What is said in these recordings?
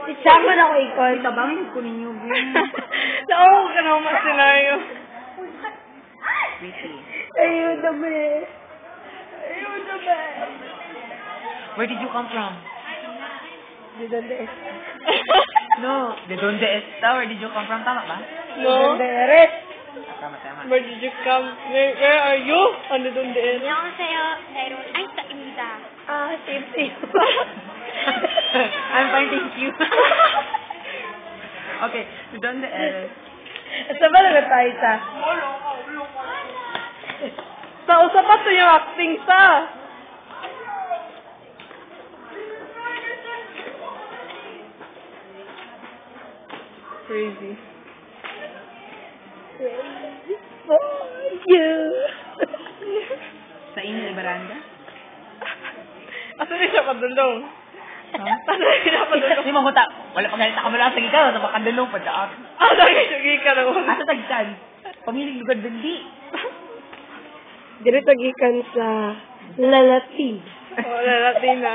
Isama na ko ikon. Tabangin ko ninyo, Gwen. Naawag ka naman mas senaryo. Sweetie. Ayun na ba. Ayun na ba. Where did you come from? Di donde esta. No. De donde esta? Where did you come from? Tama ba? Di donde eres. Tama. Where did you come? Where are you? Ano doon din? 안녕하세요. Dairon. Ay, Taimida. Same. I'm fine, thank you. Okay, de donde eres? Sa ba na tayo sa? Sa usapat to yung acting sa. Crazy. For you. Sa inyo, Ibaranda? Asa rin siya padulong? Huh? Asa rin siya padulong? Di mo huta. Wala pa ganit ako mo lang sa gikaw. Sa makandulong pa daan. Asa rin siya ka naman? Asa tagsan? Pamiling lugar dali. Dito tagikan sa Lalatin. Wala natin na.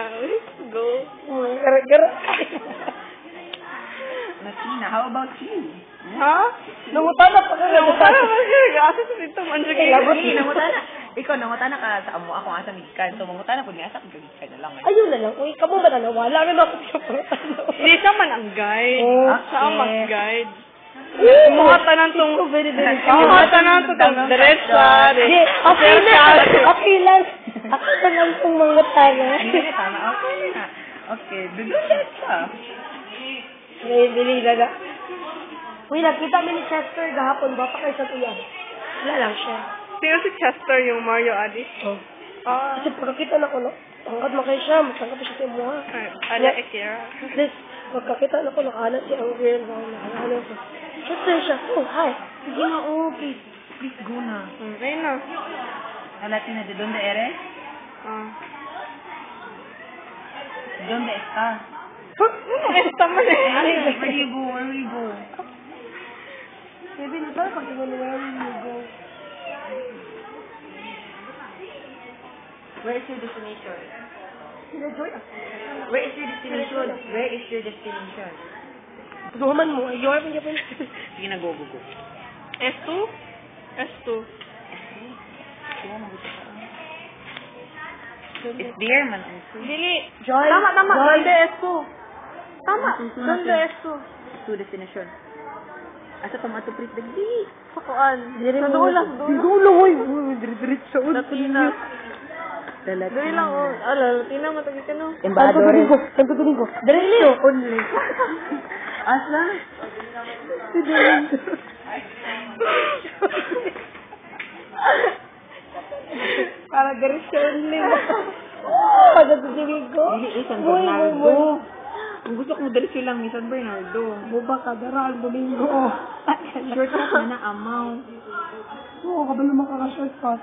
Go. Gara-gara. Latina, how about you? Ha? Nangutana pa ka na. Asa sa dito man siya Labot. Nangutana. Ikaw, nangutana ka sa amo. Ako asa migikan. So, mangutana ko niya. Asa kong kagikan na lang. Ayun na lang. Uy, kamo ba na nawala? Ano ako siya pa? Hindi siya man ang guide. Oh, Siya ang mag-guide. Oo. Mga tanan tong... Mga tanan tong diretsa. Okay lang. Okay lang. Ako na lang itong mga tayo. Hindi na, tama. Okay na. Okay, dulo siya. Bili na. Uy, nakita mo ni Chester gahapon ba pa kayo sa tuyan? Wala lang siya. Sino si Chester yung Mario Addis? Oh. Ah. Kasi pagkakita na ko, no? Tangkad mo kayo siya. Matangkad pa siya sa imo, ha? Ala Ekira. Please, pagkakita na ko, nakahanap siya ang girl. Nakahanap siya. Chester siya. Oh, hi. Sige na, oh, please. Please, go na. Ayun na. Latina, de donde eres? De donde está? Tama na Where do you go? Where will you go? Baby, nasaan pag ingon nila yung go? Where is your destination? Sinajoy ako. Where is your destination? Where is your destination? Pagkaman mo, ayaw mo niya pa. Sige na, go. S2? S2. Sige na, gusto ko. It's there, man. Dili. Joy. Tama. Joy. Donde S2. Tama. Donde S2. To destination. Asa pa matuprit dagdi? Sakuan. Diri mo. Nadulang. Dulo, hoy. Dirit sa ulo. Latina. Latina. Dili lang, oh. Ala, Latina, matagi ka no. Embadore. Tanto ko. Dali. Only. Asa? Para garis siya only. Pagkakasinig ko. Dili, San Bernardo. Ang gusto ko dali silang ni San Bernardo. Buba ka, daraan, Domingo. Shortcut na na, amaw. Oo, kabalo makaka-shortcut.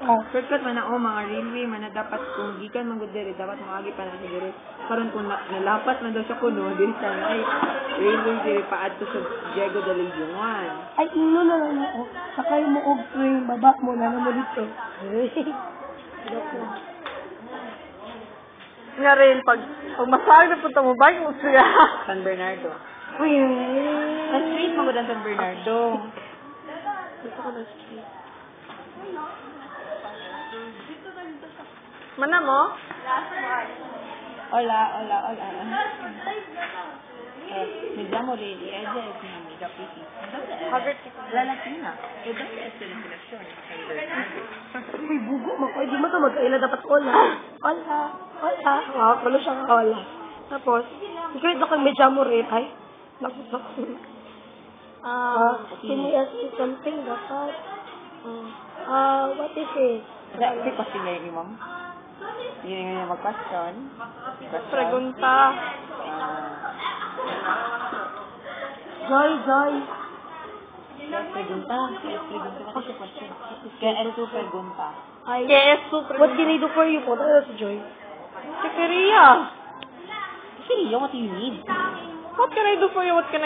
Shortcut man na, mga railway, man na dapat kung gikan man gud diri, dapat maagi pa na siguro. Karon kung nalapat man daw siya kuno, diri sa ay railway diri paadto sa Diego de Leon. Ay, ino na lang ako. Sakay mo og train, baba mo na mo dito. Nga rin, pag masarag na punta mo, bike mo siya. San Bernardo. Uy, Sa street mo gud ang San Bernardo. Gusto ko na street. Mana mo? Hola. Nagdamo rin, i-edya es na mega pretty. La Latina. Ito es la selection. Uy, bugo mo ko. Di mo ka magkaila dapat wala. Wala. Wala siya ka wala. Tapos, ikaw ito kang medya mo rin. Ay, nakot. Can you ask me something dapat? What is it? Kasi kasi niya yung imam. Yun yung mag-question. Pregunta. Joy. Pregunta. Kasi question. Kaya ito pregunta. Ay, KS super. what can I do for you po? Ano si Joy? Si Korea. Sige, what do you need? What can I do for you? What do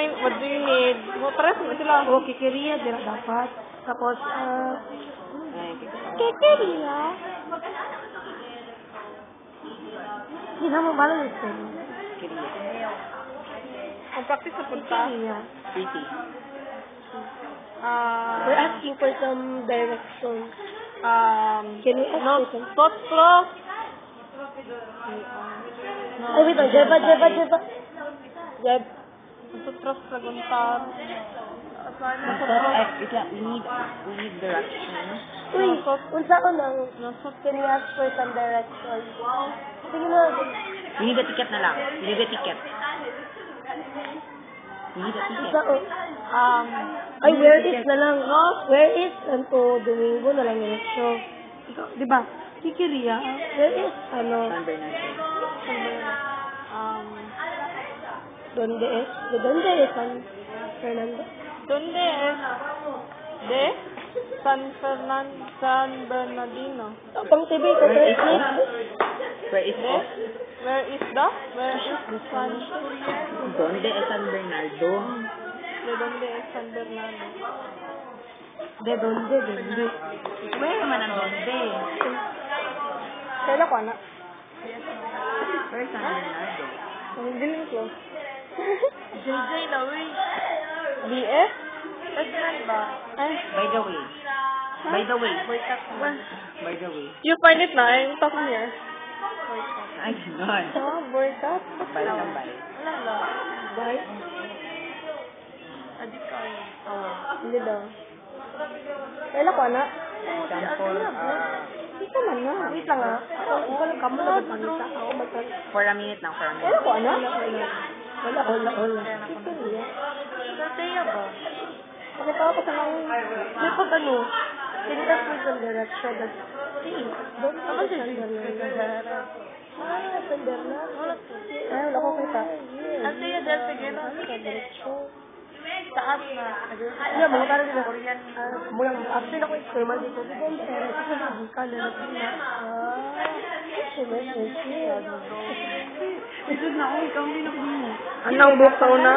you need? Pares mo sila. Okay, Korea, dira dapat. Tapos, Ay, Korea. Hindi na mo malang ito. Korea. Ang practice na punta. Kikiria. Pretty. We're asking for some directions. Can you ask No, for some? Totro. Ay, wait lang. Jeba. Jeb. Totros Raguntar. We need direction. Uy, unsa ko nang can you ask for some directions? Sige na. We need a ticket na lang. We need a ticket. Unsa ko? Ay, where is na lang. Where is Santo Domingo na lang yung show. Ikaw, di ba? Kikiria. Where is, San Bernardo. Donde es? Donde es San Fernando? ¿Dónde es? De San Bernardino. Pang TV ko. Where is it? Where is De? it? Where is the San? Donde es San Bernardo? De donde es San Bernardo? De donde? Where naman ang donde? Kailan ko na? Where is San Bernardo? Hindi ko. JJ na, uy. BS? Restaurant ba? Ay, By the way. By the way. you find it na? I'm talking here. Ay, ganon. Oh, boycott? Sabay. Wala ba? Bye. Hindi daw. Kailan ko na? Example, Ito man na. Wait lang ah. Ako lang kamo na magpangita. Ako magpangita. for a minute lang, for a minute. Kailan ko na? Wala. Kikiria. Tataya ba? Kasi pa ako sa mga... May pag ano, can you ask for some direction? Don't naman sa San Bernardo. San Bernardo. Ay, wala ko kita. Altaya del Figueroa. Direction. Taas na. Yeah, mga parang nila Korean. Mulang after ako external dito. Di ba yung pera? Kasi nagkala na sila. Isod na ako, ikaw hindi na mo. Anong buhok sa una?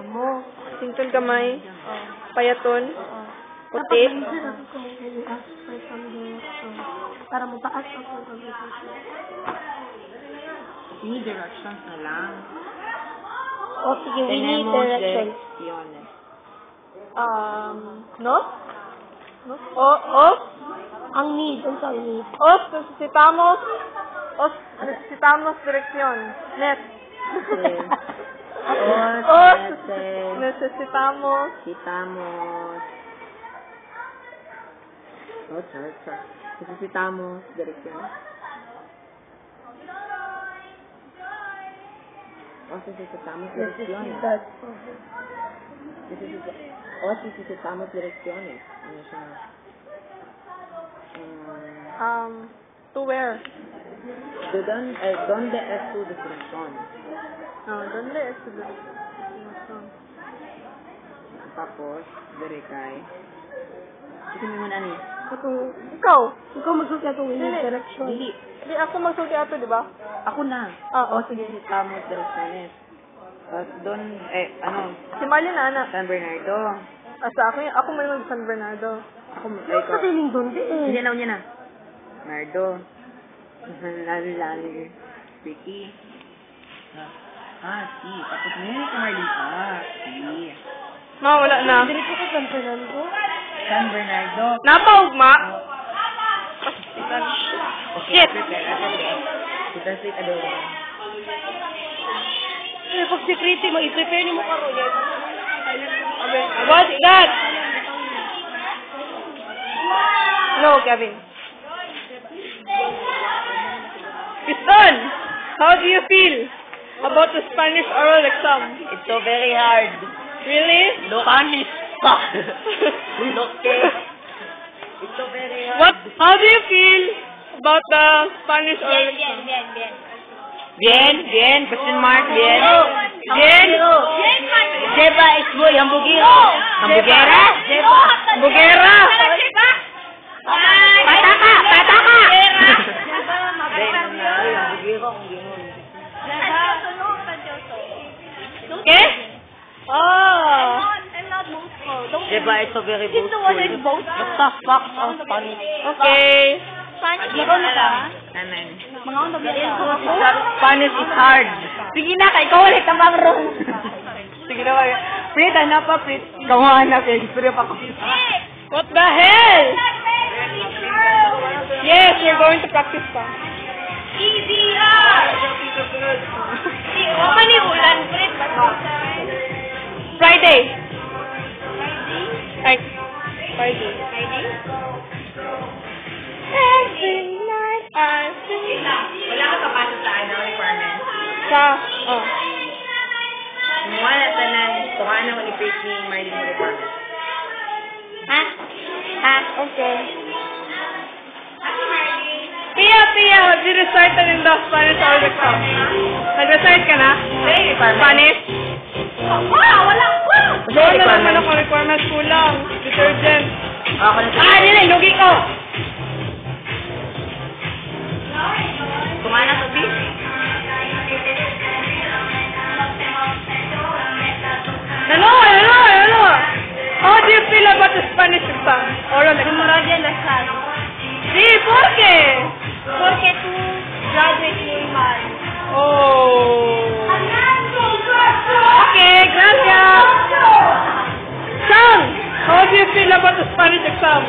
mo. Sington kamay. Payaton. Tapos, Puti. minsan ako kung ask for some direction. Para mapaas ako ang conversation. We need directions na lang. O sige, we need Tenemos directions. direcciones. No? Os Ang need, ang sa need. necesitamos dirección. Net. Os necesitamos Necesitamos direcciones. Necesitamos direcciones. Necesidad. Necesitamos direcciones. Ano siya? To where? ¿Dónde es tu dirección? ¿Dónde es tu dirección? Tapos, dirikay. Ito mo muna ni. Ikaw. Ikaw magsusi atong we need direction. Dili. Hindi ako magsugi ato, di ba? Ako na. Oo, sige. Necesitamos direcciones. Tapos doon, Si Marlene na, anak. San Bernardo. Ako may mag San Bernardo. Ako, Kasi ning donde eh. Hindi na niya na. Nardo. Lali. Vicky. Si. Tapos ngayon si Marlita. Si. Wala na. Diretso ko San Fernando. San Bernardo. Napaugma. Shit! Kita si ano. Eh, pag security mo, i-prepare ni mo karo yan. What's that? No, Kevin. Piston, how do you feel about the Spanish oral exam? It's so very hard. Really? Locanis. It's so very hard. How do you feel about the Spanish oral exam? Bien. Question mark. Bien. Bien? Jeba es boy. Hambugero. Hambugera. Bugera? Pataka. Okay? Oh. Jeba is so very boastful. What the fuck of Spanish? Okay. Amen. Spanish is hard. Sige na, kay ko ulit ang bang room. Sige na ba? Prit, hanap pa, Prit. Gawa hanap eh. Gusto pa ko. What the hell? Yes, we're going to practice pa. EBR! Maniulan, Fred. Friday. Right. Friday. Every night I sing. Wala ka papasok sa requirement. Sa, oh. Wala tanan. Tuha na mo ni Prit ni Marlene mo requirement. Okay. Pia, have you recited in the Spanish or the club? Nag-recite ka na? Spanish? Wala ko! Wala na naman ako requirements kulang. Detergent. Ako na sa... Nilay, lugi ko! Tuha na sa beach. Hello! How do you feel about the Spanish exam? Oral exam? Memoria las clases. Sí, ¿por qué? Porque tú graduate normal. Oh. Okay, gracias. Sam, how do you feel about the Spanish exam?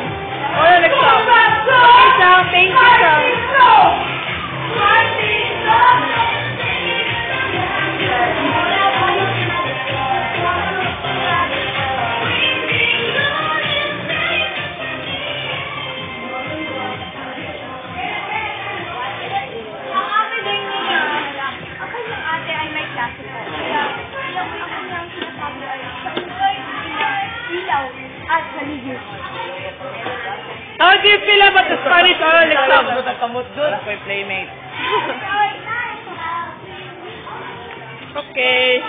Oral exam? Okay, Sam, thank you, Sam. Ang ate din niya, ako yung ate ay may klase po. Kaya, ako yung sinasabi ay ilaw at haligid. How do you feel about the Spanish oral exam? Wala ko yung playmate. Okay.